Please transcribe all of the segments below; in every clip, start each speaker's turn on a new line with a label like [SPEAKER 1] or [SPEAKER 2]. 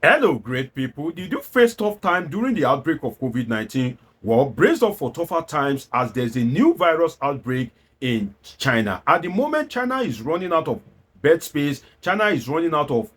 [SPEAKER 1] Hello, great people. Did you face tough time during the outbreak of COVID-19? Well, brace up for tougher times as there's a new virus outbreak in China. At the moment, China is running out of bed space. China is running out of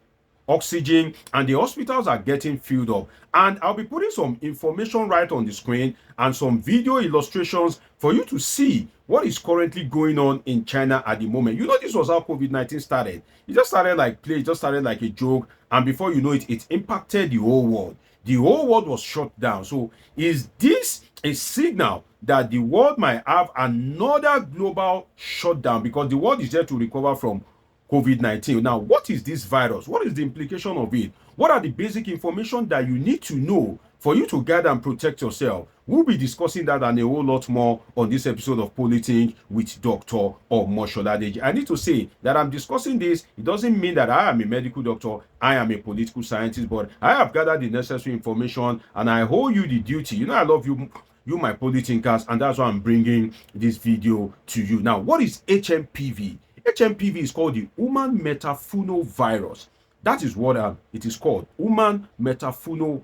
[SPEAKER 1] oxygen, and the hospitals are getting filled up. And I'll be putting some information right on the screen and some video illustrations for you to see what is currently going on in China at the moment. You know, this was how COVID-19 started. It just started like play, it just started like a joke, and before you know it, it impacted the whole world. The whole world was shut down. So is this a signal that the world might have another global shutdown because the world is there to recover from COVID-19? Now, what is this virus? What is the implication of it? What are the basic information that you need to know for you to guard and protect yourself? We'll be discussing that and a whole lot more on this episode of Politing with Dr. Omosholadeji. I need to say that I'm discussing this. It doesn't mean that I am a medical doctor. I am a political scientist, but I have gathered the necessary information and I hold you the duty. You know, I love you, my politinkers, and that's why I'm bringing this video to you. Now, what is HMPV? HMPV is called the human metapneumovirus. That is what it is called, human metapneumovirus.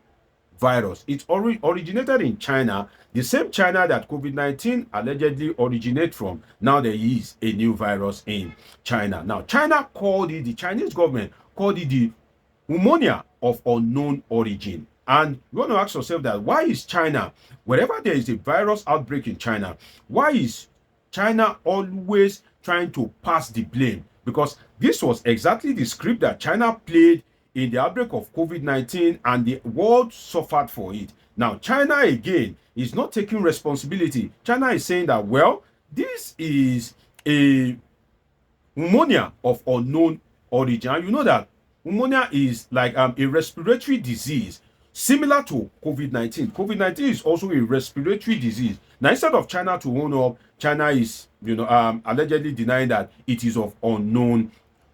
[SPEAKER 1] It originated in China, the same China that COVID-19 allegedly originated from. Now there is a new virus in China. Now, the Chinese government called it the pneumonia of unknown origin. And you want to ask yourself that why is China, wherever there is a virus outbreak in China, why is China always trying to pass the blame? Because this was exactly the script that China played in the outbreak of COVID-19 and the world suffered for it. Now, China again is not taking responsibility. China is saying that, well, this is a pneumonia of unknown origin. And you know that pneumonia is like a respiratory disease similar to COVID-19. COVID-19 is also a respiratory disease. Now, instead of China to own up, China is, allegedly denying that it is of unknown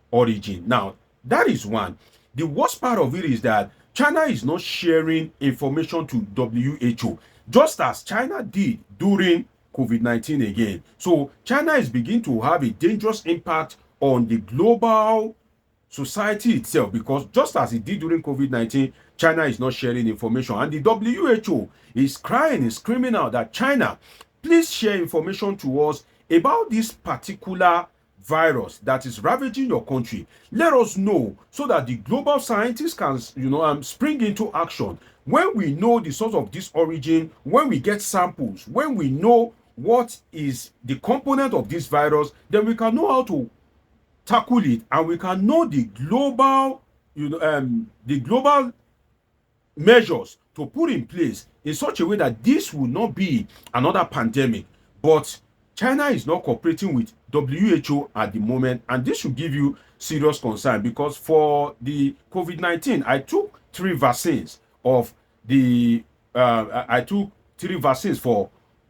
[SPEAKER 1] origin. Now, that is one. The worst part of it is that China is not sharing information to WHO, just as China did during COVID-19 again. So China is beginning to have a dangerous impact on the global society itself, because just as it did during COVID-19, China is not sharing information. And the WHO is crying and screaming out that China, please share information to us about this particular virus that is ravaging your country. Let us know so that the global scientists can, spring into action. When we know the source of this origin, when we get samples, when we know what is the component of this virus, then we can know how to tackle it, and we can know the global, measures to put in place in such a way that this will not be another pandemic. But China is not cooperating with WHO at the moment, and this should give you serious concern, because for the COVID-19, I took three vaccines for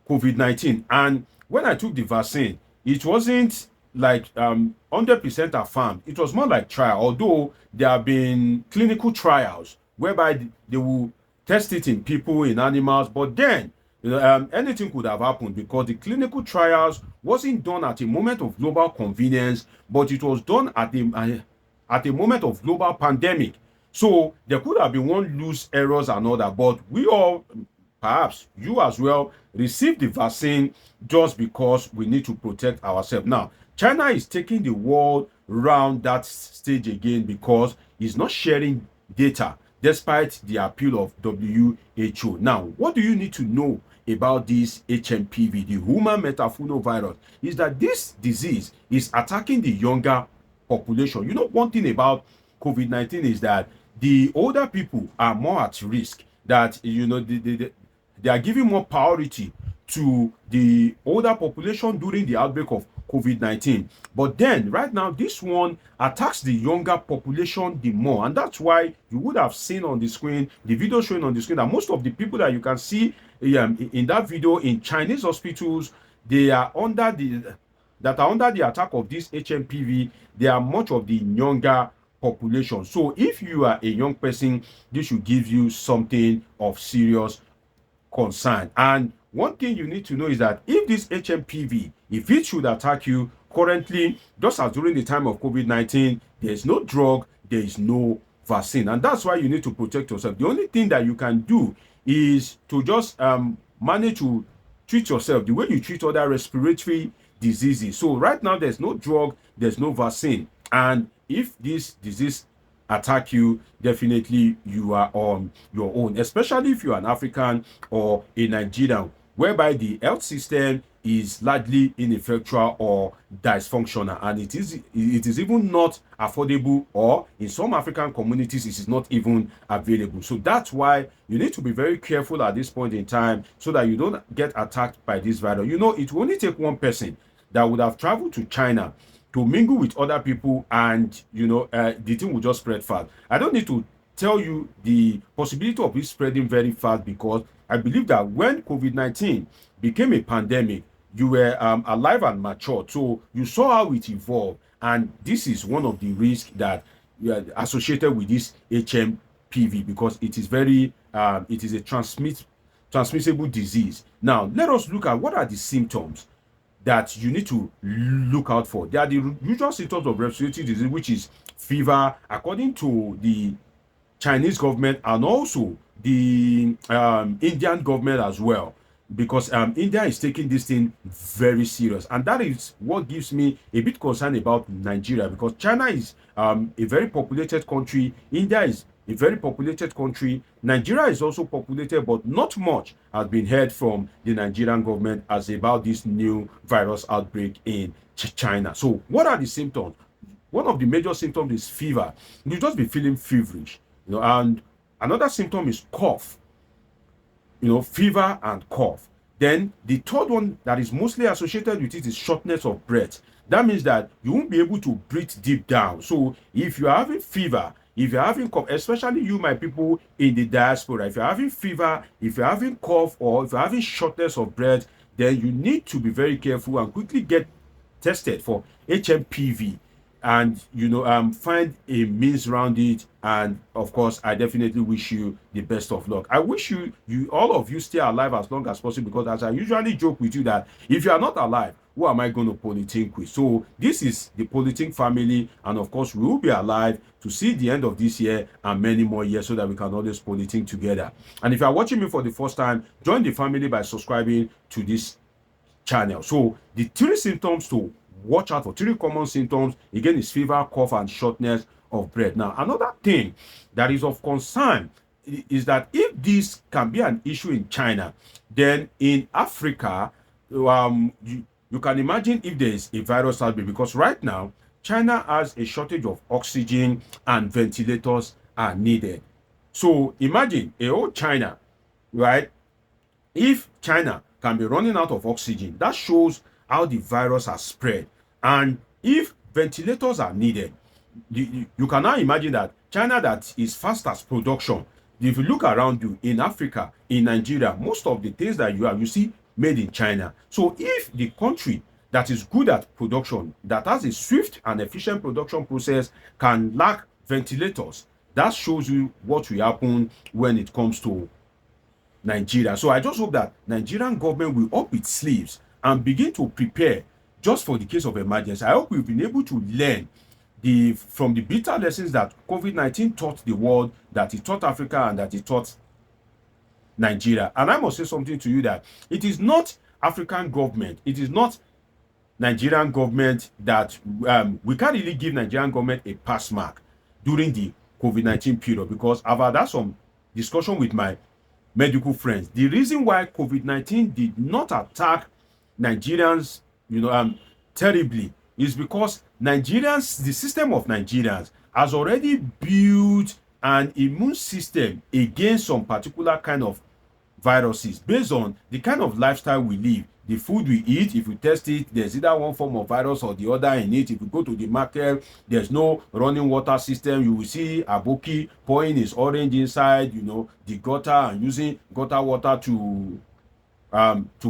[SPEAKER 1] COVID-19, and when I took the vaccine, it wasn't like 100% affirmed. It was more like trial, although there have been clinical trials whereby they will test it in people, in animals, but then anything could have happened, because the clinical trials wasn't done at a moment of global convenience, but it was done at a moment of global pandemic. So there could have been one loose errors and all that, but we all, perhaps you as well, received the vaccine just because we need to protect ourselves. Now, China is taking the world round that stage again because it's not sharing data despite the appeal of WHO. Now, what do you need to know about this HMPV, the human metapneumovirus? Is that this disease is attacking the younger population. You know, one thing about COVID-19 is that the older people are more at risk, that, they are giving more priority to the older population during the outbreak of COVID-19. But then right now, this one attacks the younger population the more. And that's why you would have seen on the screen, the video showing on the screen, that most of the people that you can see in that video in Chinese hospitals, they are under the attack of this HMPV. They are much of the younger population. So if you are a young person, this should give you something of serious concern. And one thing you need to know is that if this HMPV, if it should attack you, currently, just as during the time of COVID-19, there is no drug, there is no vaccine, and that's why you need to protect yourself. The only thing that you can do is to just manage to treat yourself the way you treat other respiratory diseases. So right now there's no drug, there's no vaccine, and if this disease attack you, definitely you are on your own, especially if you're an African or a Nigerian, whereby the health system is largely ineffectual or dysfunctional, and it is even not affordable, or in some African communities it is not even available. So that's why you need to be very careful at this point in time, so that you don't get attacked by this virus. It will only take one person that would have traveled to China to mingle with other people, and the thing will just spread fast. I don't need to tell you the possibility of it spreading very fast, because I believe that when COVID-19 became a pandemic, you were alive and matured, so you saw how it evolved, and this is one of the risks that associated with this HMPV, because it is a transmissible disease. Now let us look at what are the symptoms that you need to look out for. They are the usual symptoms of respiratory disease, which is fever, according to the Chinese government and also the Indian government as well, because India is taking this thing very serious, and that is what gives me a bit concerned about Nigeria, because China is a very populated country, India is a very populated country, Nigeria is also populated, but not much has been heard from the Nigerian government as about this new virus outbreak in China. So what are the symptoms? One of the major symptoms is fever. You just be feeling feverish, and another symptom is cough. Fever and cough. Then the third one that is mostly associated with it is shortness of breath. That means that you won't be able to breathe deep down. So if you are having fever, if you're having cough, especially you, my people in the diaspora, if you're having fever, if you're having cough, or if you're having shortness of breath, then you need to be very careful and quickly get tested for HMPV, and find a means around it. And of course, I definitely wish you the best of luck. I wish you all of you stay alive as long as possible, because as I usually joke with you, that if you are not alive, who am I going to politic with? So this is the politic family, and of course we will be alive to see the end of this year and many more years, so that we can always politic together. And if you are watching me for the first time, join the family by subscribing to this channel. So the three symptoms to watch out for, three common symptoms, again, is fever, cough, and shortness of breath. Now another thing that is of concern is that if this can be an issue in China, then in Africa, you can imagine if there is a virus outbreak, because right now China has a shortage of oxygen and ventilators are needed. So imagine a whole China, right? If China can be running out of oxygen, that shows how the virus has spread. And if ventilators are needed, you can now imagine that China, that is fast as production, if you look around you in Africa, in Nigeria, most of the things that you see made in China. So if the country that is good at production, that has a swift and efficient production process, can lack ventilators, that shows you what will happen when it comes to Nigeria. So I just hope that Nigerian government will up its sleeves and begin to prepare just for the case of emergency. I hope we've been able to learn from the bitter lessons that COVID-19 taught the world, that it taught Africa, and that it taught Nigeria. And I must say something to you, that it is not African government, it is not Nigerian government that we can't really give Nigerian government a pass mark during the COVID-19 period, because I've had some discussion with my medical friends. The reason why COVID-19 did not attack Nigerians, terribly, is because Nigerians, the system of Nigerians has already built an immune system against some particular kind of viruses based on the kind of lifestyle we live, the food we eat. If you test it, there's either one form of virus or the other in it. If you go to the market, there's no running water system. You will see aboki pouring his orange inside, the gutter, and using gutter water to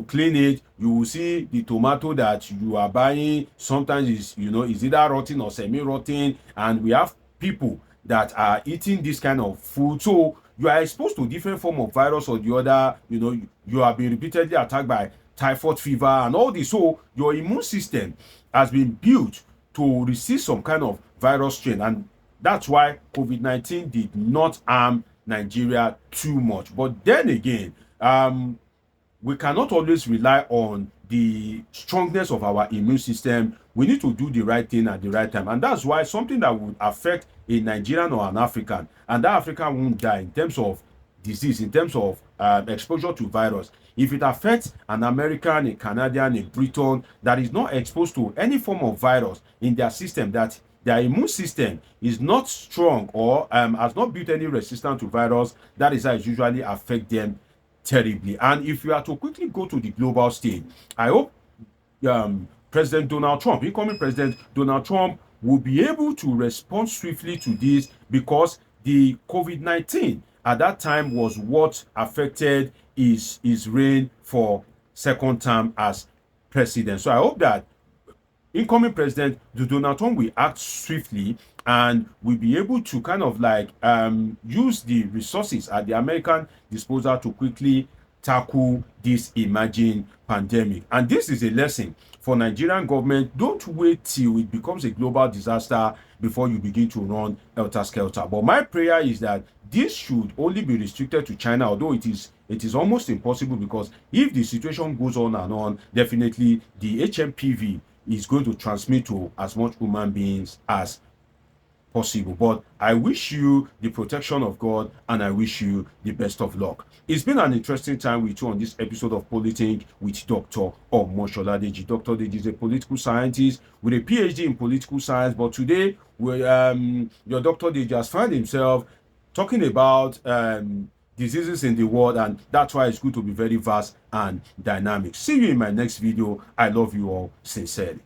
[SPEAKER 1] clean it. You will see the tomato that you are buying sometimes is either rotten or semi-rotten, and we have people that are eating this kind of food. So you are exposed to different form of virus or the other. You have been repeatedly attacked by typhoid fever and all this. So your immune system has been built to resist some kind of virus strain, and That's why COVID-19 did not harm Nigeria too much. But then again, we cannot always rely on the strongness of our immune system. We need to do the right thing at the right time. And that's why something that would affect a Nigerian or an African, and that African won't die in terms of disease, in terms of exposure to virus. If it affects an American, a Canadian, a Briton that is not exposed to any form of virus in their system, that their immune system is not strong or has not built any resistance to virus, that is how it usually affect them terribly. And if you are to quickly go to the global stage, I hope President Donald Trump, incoming President Donald Trump, will be able to respond swiftly to this, because the COVID-19 at that time was what affected his reign for second term as president. So I hope that incoming President Donald Trump will act swiftly and will be able to kind of like use the resources at the American disposal to quickly tackle this emerging pandemic. And this is a lesson for Nigerian government. Don't wait till it becomes a global disaster before you begin to run helter-skelter. But my prayer is that this should only be restricted to China, although it is almost impossible, because if the situation goes on and on, definitely the HMPV is going to transmit to as much human beings as possible. But I wish you the protection of God, and I wish you the best of luck. It's been an interesting time with you on this episode of Politic with Dr. Omoshola Deji. Dr. Deji is a political scientist with a PhD in political science, but today your Dr. Deji has found himself talking about diseases in the world, and that's why it's good to be very vast and dynamic. See you in my next video. I love you all sincerely.